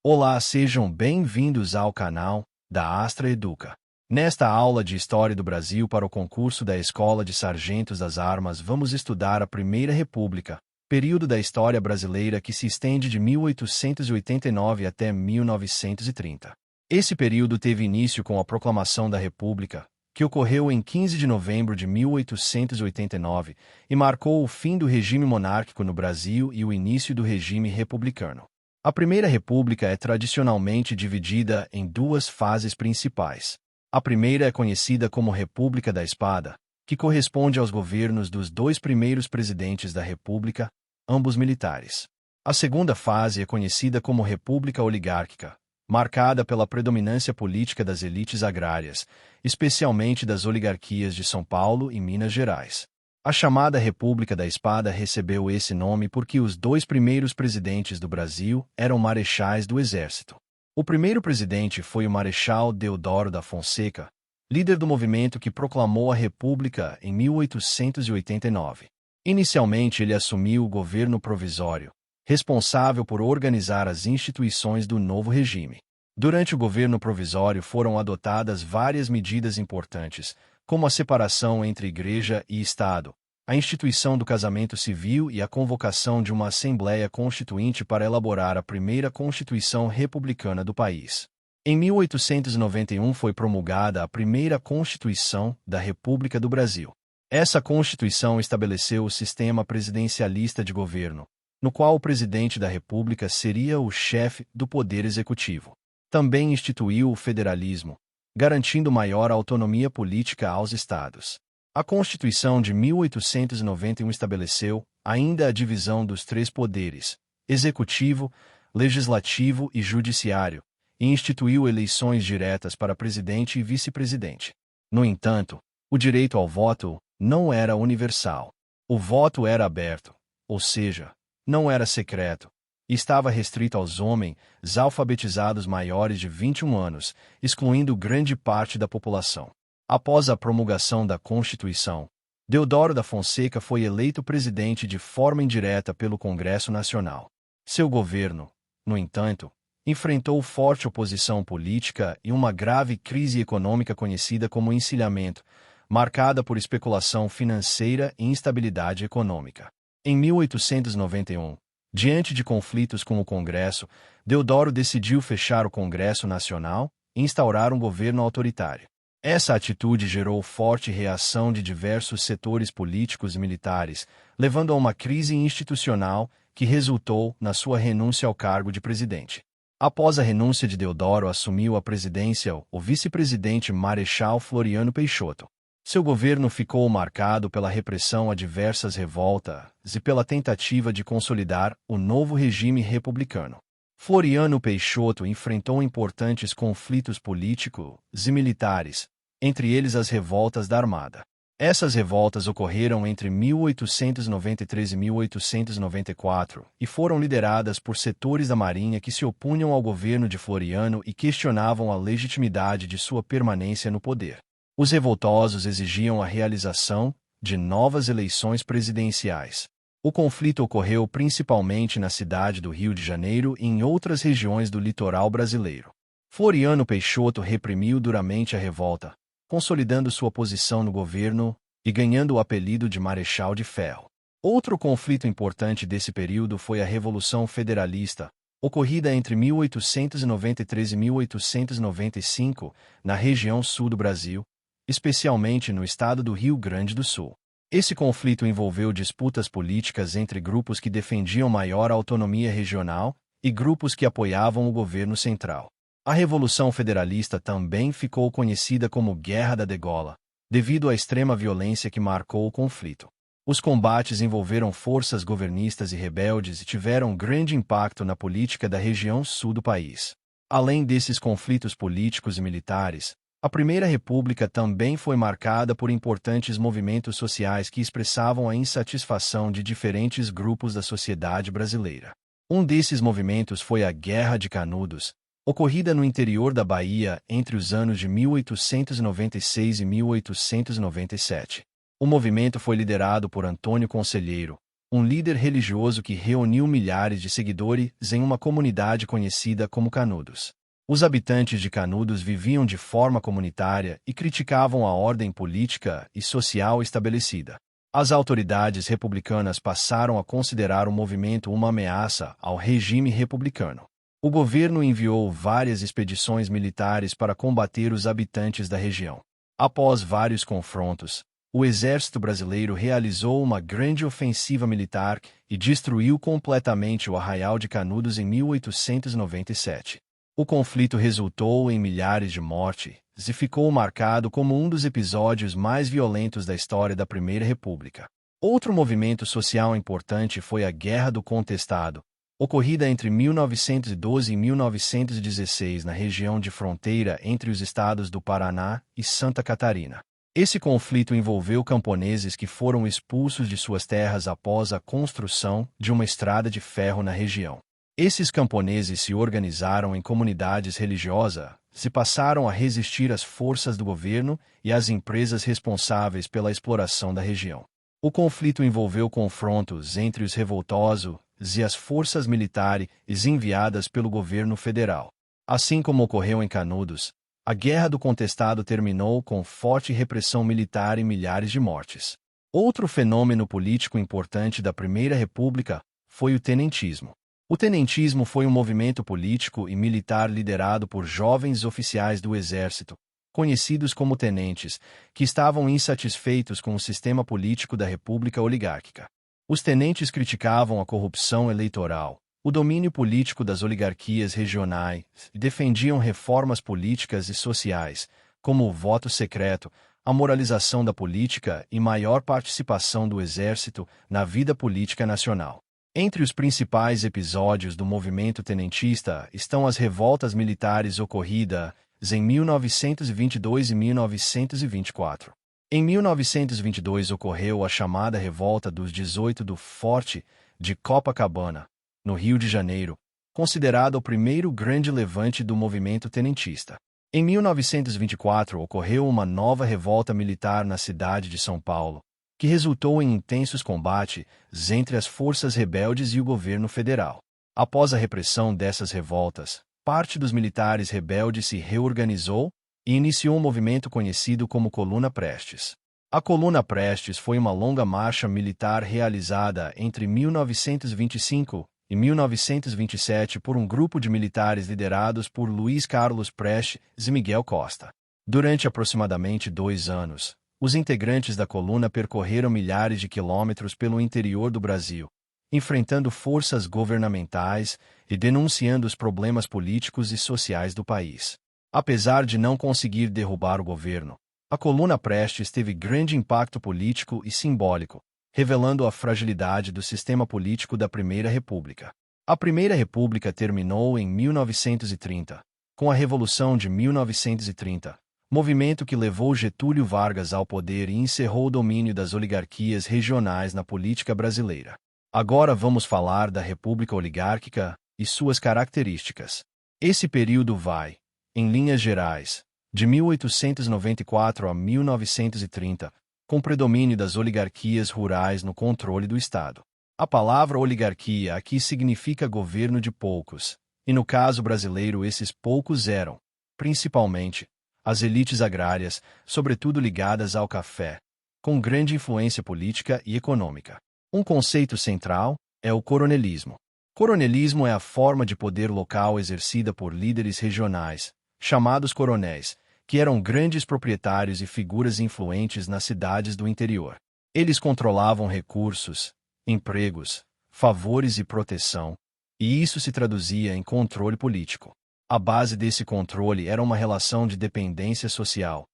Olá, sejam bem-vindos ao canal da Astra Educa. Nesta aula de História do Brasil para o concurso da Escola de Sargentos das Armas, vamos estudar a Primeira República, período da história brasileira que se estende de 1889 até 1930. Esse período teve início com a proclamação da República, que ocorreu em 15 de novembro de 1889 e marcou o fim do regime monárquico no Brasil e o início do regime republicano. A Primeira República é tradicionalmente dividida em duas fases principais. A primeira é conhecida como República da Espada, que corresponde aos governos dos dois primeiros presidentes da República, ambos militares. A segunda fase é conhecida como República Oligárquica, marcada pela predominância política das elites agrárias, especialmente das oligarquias de São Paulo e Minas Gerais. A chamada República da Espada recebeu esse nome porque os dois primeiros presidentes do Brasil eram marechais do Exército. O primeiro presidente foi o Marechal Deodoro da Fonseca, líder do movimento que proclamou a República em 1889. Inicialmente, ele assumiu o governo provisório, responsável por organizar as instituições do novo regime. Durante o governo provisório foram adotadas várias medidas importantes, como a separação entre Igreja e Estado, a instituição do casamento civil e a convocação de uma Assembleia Constituinte para elaborar a primeira Constituição Republicana do país. Em 1891 foi promulgada a primeira Constituição da República do Brasil. Essa Constituição estabeleceu o sistema presidencialista de governo, no qual o presidente da República seria o chefe do Poder Executivo. Também instituiu o federalismo, garantindo maior autonomia política aos estados. A Constituição de 1891 estabeleceu ainda a divisão dos três poderes, executivo, legislativo e judiciário, e instituiu eleições diretas para presidente e vice-presidente. No entanto, o direito ao voto não era universal. O voto era aberto, ou seja, não era secreto, e estava restrito aos homens alfabetizados maiores de 21 anos, excluindo grande parte da população. Após a promulgação da Constituição, Deodoro da Fonseca foi eleito presidente de forma indireta pelo Congresso Nacional. Seu governo, no entanto, enfrentou forte oposição política e uma grave crise econômica conhecida como encilhamento, marcada por especulação financeira e instabilidade econômica. Em 1891, diante de conflitos com o Congresso, Deodoro decidiu fechar o Congresso Nacional e instaurar um governo autoritário. Essa atitude gerou forte reação de diversos setores políticos e militares, levando a uma crise institucional que resultou na sua renúncia ao cargo de presidente. Após a renúncia de Deodoro, assumiu a presidência o vice-presidente Marechal Floriano Peixoto. Seu governo ficou marcado pela repressão a diversas revoltas e pela tentativa de consolidar o novo regime republicano. Floriano Peixoto enfrentou importantes conflitos políticos e militares, entre eles as revoltas da Armada. Essas revoltas ocorreram entre 1893 e 1894 e foram lideradas por setores da Marinha que se opunham ao governo de Floriano e questionavam a legitimidade de sua permanência no poder. Os revoltosos exigiam a realização de novas eleições presidenciais. O conflito ocorreu principalmente na cidade do Rio de Janeiro e em outras regiões do litoral brasileiro. Floriano Peixoto reprimiu duramente a revolta, consolidando sua posição no governo e ganhando o apelido de Marechal de Ferro. Outro conflito importante desse período foi a Revolução Federalista, ocorrida entre 1893 e 1895, na região sul do Brasil, especialmente no estado do Rio Grande do Sul. Esse conflito envolveu disputas políticas entre grupos que defendiam maior autonomia regional e grupos que apoiavam o governo central. A Revolução Federalista também ficou conhecida como Guerra da Degola, devido à extrema violência que marcou o conflito. Os combates envolveram forças governistas e rebeldes e tiveram grande impacto na política da região sul do país. Além desses conflitos políticos e militares, a Primeira República também foi marcada por importantes movimentos sociais que expressavam a insatisfação de diferentes grupos da sociedade brasileira. Um desses movimentos foi a Guerra de Canudos, ocorrida no interior da Bahia entre os anos de 1896 e 1897. O movimento foi liderado por Antônio Conselheiro, um líder religioso que reuniu milhares de seguidores em uma comunidade conhecida como Canudos. Os habitantes de Canudos viviam de forma comunitária e criticavam a ordem política e social estabelecida. As autoridades republicanas passaram a considerar o movimento uma ameaça ao regime republicano. O governo enviou várias expedições militares para combater os habitantes da região. Após vários confrontos, o exército brasileiro realizou uma grande ofensiva militar e destruiu completamente o Arraial de Canudos em 1897. O conflito resultou em milhares de mortes e ficou marcado como um dos episódios mais violentos da história da Primeira República. Outro movimento social importante foi a Guerra do Contestado, ocorrida entre 1912 e 1916 na região de fronteira entre os estados do Paraná e Santa Catarina. Esse conflito envolveu camponeses que foram expulsos de suas terras após a construção de uma estrada de ferro na região. Esses camponeses se organizaram em comunidades religiosas e passaram a resistir às forças do governo e às empresas responsáveis pela exploração da região. O conflito envolveu confrontos entre os revoltosos e as forças militares enviadas pelo governo federal. Assim como ocorreu em Canudos, a Guerra do Contestado terminou com forte repressão militar e milhares de mortes. Outro fenômeno político importante da Primeira República foi o tenentismo. O tenentismo foi um movimento político e militar liderado por jovens oficiais do Exército, conhecidos como tenentes, que estavam insatisfeitos com o sistema político da República Oligárquica. Os tenentes criticavam a corrupção eleitoral, o domínio político das oligarquias regionais e defendiam reformas políticas e sociais, como o voto secreto, a moralização da política e maior participação do Exército na vida política nacional. Entre os principais episódios do movimento tenentista estão as revoltas militares ocorridas em 1922 e 1924. Em 1922 ocorreu a chamada Revolta dos 18 do Forte de Copacabana, no Rio de Janeiro, considerado o primeiro grande levante do movimento tenentista. Em 1924 ocorreu uma nova revolta militar na cidade de São Paulo, que resultou em intensos combates entre as forças rebeldes e o governo federal. Após a repressão dessas revoltas, parte dos militares rebeldes se reorganizou e iniciou um movimento conhecido como Coluna Prestes. A Coluna Prestes foi uma longa marcha militar realizada entre 1925 e 1927 por um grupo de militares liderados por Luiz Carlos Prestes e Miguel Costa. Durante aproximadamente 2 anos, os integrantes da coluna percorreram milhares de quilômetros pelo interior do Brasil, enfrentando forças governamentais e denunciando os problemas políticos e sociais do país. Apesar de não conseguir derrubar o governo, a Coluna Prestes teve grande impacto político e simbólico, revelando a fragilidade do sistema político da Primeira República. A Primeira República terminou em 1930, com a Revolução de 1930. Movimento que levou Getúlio Vargas ao poder e encerrou o domínio das oligarquias regionais na política brasileira. Agora vamos falar da República Oligárquica e suas características. Esse período vai, em linhas gerais, de 1894 a 1930, com predomínio das oligarquias rurais no controle do Estado. A palavra oligarquia aqui significa governo de poucos, e no caso brasileiro esses poucos eram, principalmente, as elites agrárias, sobretudo ligadas ao café, com grande influência política e econômica. Um conceito central é o coronelismo. Coronelismo é a forma de poder local exercida por líderes regionais, chamados coronéis, que eram grandes proprietários e figuras influentes nas cidades do interior. Eles controlavam recursos, empregos, favores e proteção, e isso se traduzia em controle político. A base desse controle era uma relação de dependência social.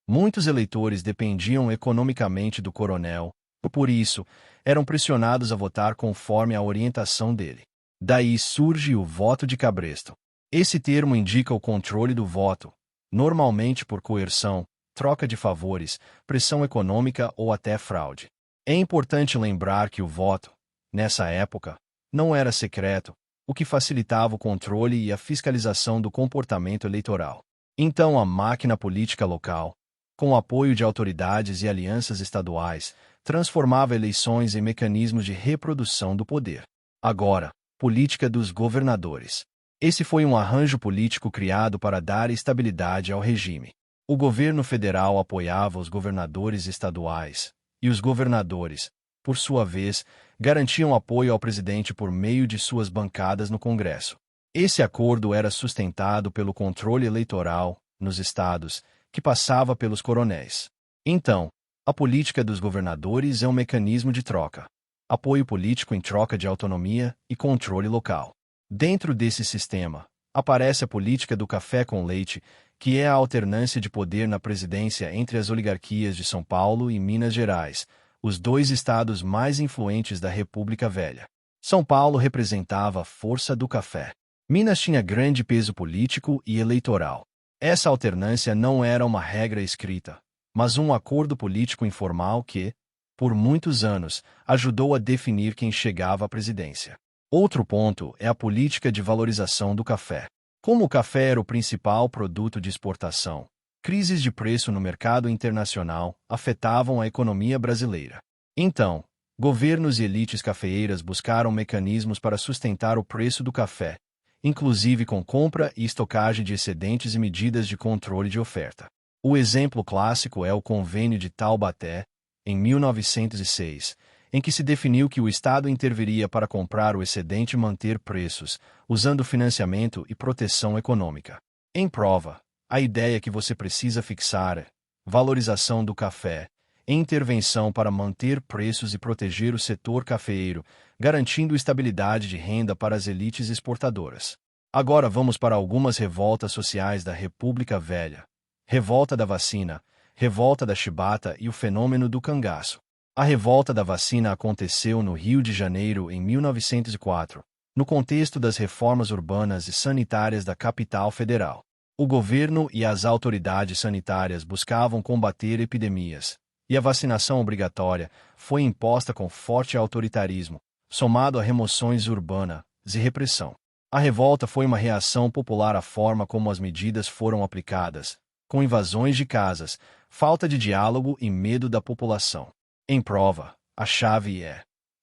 Muitos eleitores dependiam economicamente do coronel, e por isso, eram pressionados a votar conforme a orientação dele. Daí surge o voto de cabresto. Esse termo indica o controle do voto, normalmente por coerção, troca de favores, pressão econômica ou até fraude. É importante lembrar que o voto, nessa época, não era secreto, o que facilitava o controle e a fiscalização do comportamento eleitoral. Então a máquina política local, com o apoio de autoridades e alianças estaduais, transformava eleições em mecanismos de reprodução do poder. Agora, política dos governadores. Esse foi um arranjo político criado para dar estabilidade ao regime. O governo federal apoiava os governadores estaduais, e os governadores, por sua vez, garantiam apoio ao presidente por meio de suas bancadas no Congresso. Esse acordo era sustentado pelo controle eleitoral, nos estados, que passava pelos coronéis. Então, a política dos governadores é um mecanismo de troca. Apoio político em troca de autonomia e controle local. Dentro desse sistema, aparece a política do café com leite, que é a alternância de poder na presidência entre as oligarquias de São Paulo e Minas Gerais, os dois estados mais influentes da República Velha. São Paulo representava a força do café. Minas tinha grande peso político e eleitoral. Essa alternância não era uma regra escrita, mas um acordo político informal que, por muitos anos, ajudou a definir quem chegava à presidência. Outro ponto é a política de valorização do café. Como o café era o principal produto de exportação, crises de preço no mercado internacional afetavam a economia brasileira. Então, governos e elites cafeeiras buscaram mecanismos para sustentar o preço do café, inclusive com compra e estocagem de excedentes e medidas de controle de oferta. O exemplo clássico é o Convênio de Taubaté, em 1906, em que se definiu que o Estado interviria para comprar o excedente e manter preços, usando financiamento e proteção econômica. Em prova, a ideia que você precisa fixar é valorização do café, intervenção para manter preços e proteger o setor cafeeiro, garantindo estabilidade de renda para as elites exportadoras. Agora vamos para algumas revoltas sociais da República Velha. Revolta da vacina, revolta da chibata e o fenômeno do cangaço. A revolta da vacina aconteceu no Rio de Janeiro em 1904, no contexto das reformas urbanas e sanitárias da capital federal. O governo e as autoridades sanitárias buscavam combater epidemias, e a vacinação obrigatória foi imposta com forte autoritarismo, somado a remoções urbanas e repressão. A revolta foi uma reação popular à forma como as medidas foram aplicadas, com invasões de casas, falta de diálogo e medo da população. Em prova, a chave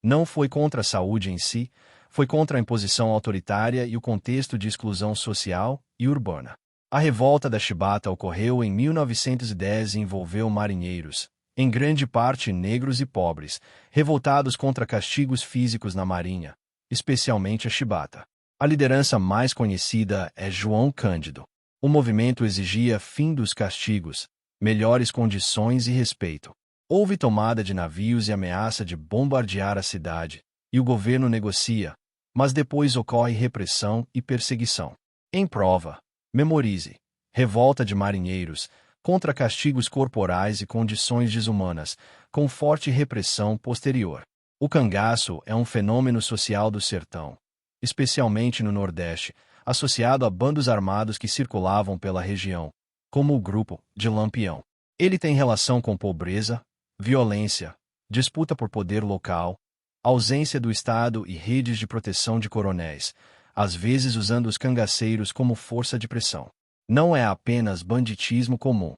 não foi contra a saúde em si, foi contra a imposição autoritária e o contexto de exclusão social e urbana. A revolta da chibata ocorreu em 1910 e envolveu marinheiros, em grande parte negros e pobres, revoltados contra castigos físicos na marinha, especialmente a chibata. A liderança mais conhecida é João Cândido. O movimento exigia fim dos castigos, melhores condições e respeito. Houve tomada de navios e ameaça de bombardear a cidade, e o governo negocia, mas depois ocorre repressão e perseguição. Em prova, memorize: revolta de marinheiros, contra castigos corporais e condições desumanas, com forte repressão posterior. O cangaço é um fenômeno social do sertão, especialmente no Nordeste, associado a bandos armados que circulavam pela região, como o grupo de Lampião. Ele tem relação com pobreza, violência, disputa por poder local, ausência do Estado e redes de proteção de coronéis, às vezes usando os cangaceiros como força de pressão. Não é apenas banditismo comum.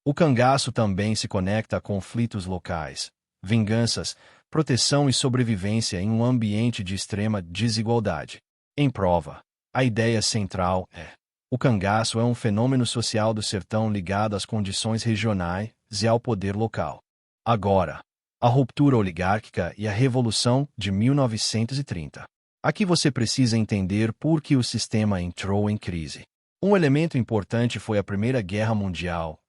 O cangaço também se conecta a conflitos locais, vinganças, proteção e sobrevivência em um ambiente de extrema desigualdade. Em prova, a ideia central é: o cangaço é um fenômeno social do sertão ligado às condições regionais e ao poder local. Agora, a ruptura oligárquica e a Revolução de 1930. Aqui você precisa entender por que o sistema entrou em crise. Um elemento importante foi a Primeira Guerra Mundial.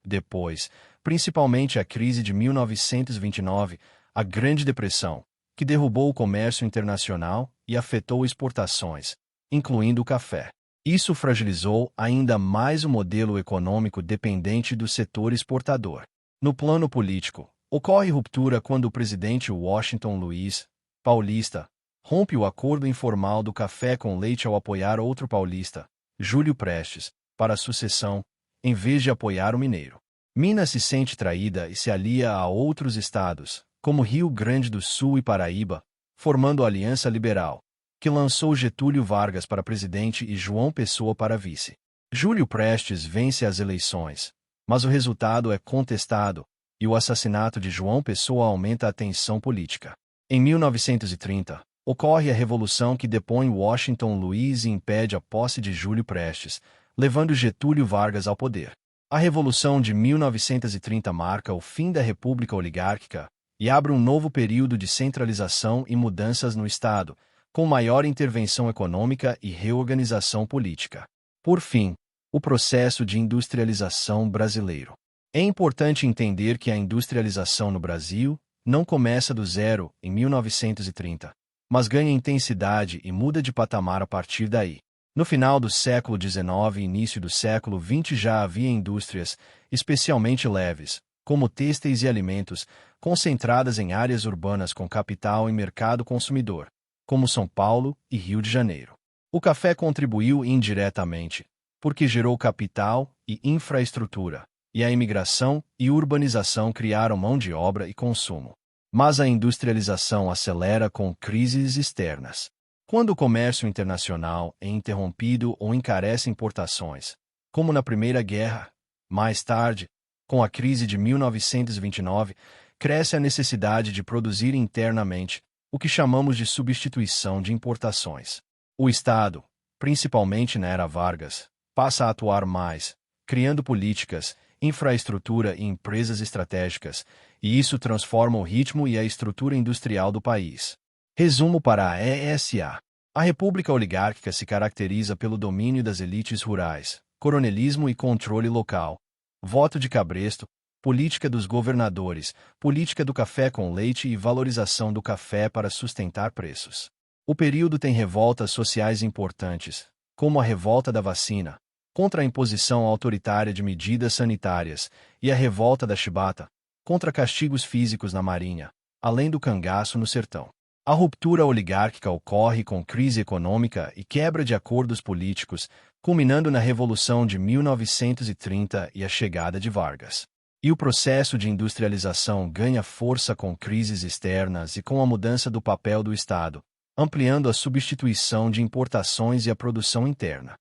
Depois, principalmente a crise de 1929, a Grande Depressão, que derrubou o comércio internacional e afetou exportações, incluindo o café. Isso fragilizou ainda mais o modelo econômico dependente do setor exportador. No plano político, ocorre ruptura quando o presidente Washington Luiz, paulista, rompe o acordo informal do café com leite ao apoiar outro paulista, Júlio Prestes, para a sucessão, em vez de apoiar o mineiro. Minas se sente traída e se alia a outros estados, como Rio Grande do Sul e Paraíba, formando a Aliança Liberal, que lançou Getúlio Vargas para presidente e João Pessoa para vice. Júlio Prestes vence as eleições, Mas o resultado é contestado, e o assassinato de João Pessoa aumenta a tensão política. Em 1930, ocorre a Revolução que depõe Washington Luiz e impede a posse de Júlio Prestes, levando Getúlio Vargas ao poder. A Revolução de 1930 marca o fim da República Oligárquica e abre um novo período de centralização e mudanças no Estado, com maior intervenção econômica e reorganização política. Por fim, o processo de industrialização brasileiro. É importante entender que a industrialização no Brasil não começa do zero em 1930, mas ganha intensidade e muda de patamar a partir daí. No final do século XIX e início do século XX já havia indústrias, especialmente leves, como têxteis e alimentos, concentradas em áreas urbanas com capital e mercado consumidor, como São Paulo e Rio de Janeiro. O café contribuiu indiretamente, porque gerou capital e infraestrutura, e a imigração e urbanização criaram mão de obra e consumo. Mas a industrialização acelera com crises externas. Quando o comércio internacional é interrompido ou encarece importações, como na Primeira Guerra, mais tarde, com a crise de 1929, cresce a necessidade de produzir internamente, o que chamamos de substituição de importações. O Estado, principalmente na era Vargas, passa a atuar mais, criando políticas, infraestrutura e empresas estratégicas, e isso transforma o ritmo e a estrutura industrial do país. Resumo para a ESA. A República Oligárquica se caracteriza pelo domínio das elites rurais, coronelismo e controle local, voto de cabresto, política dos governadores, política do café com leite e valorização do café para sustentar preços. O período tem revoltas sociais importantes, como a revolta da vacina, contra a imposição autoritária de medidas sanitárias, e a revolta da chibata, contra castigos físicos na marinha, além do cangaço no sertão. A ruptura oligárquica ocorre com crise econômica e quebra de acordos políticos, culminando na Revolução de 1930 e a chegada de Vargas. E o processo de industrialização ganha força com crises externas e com a mudança do papel do Estado, ampliando a substituição de importações e a produção interna.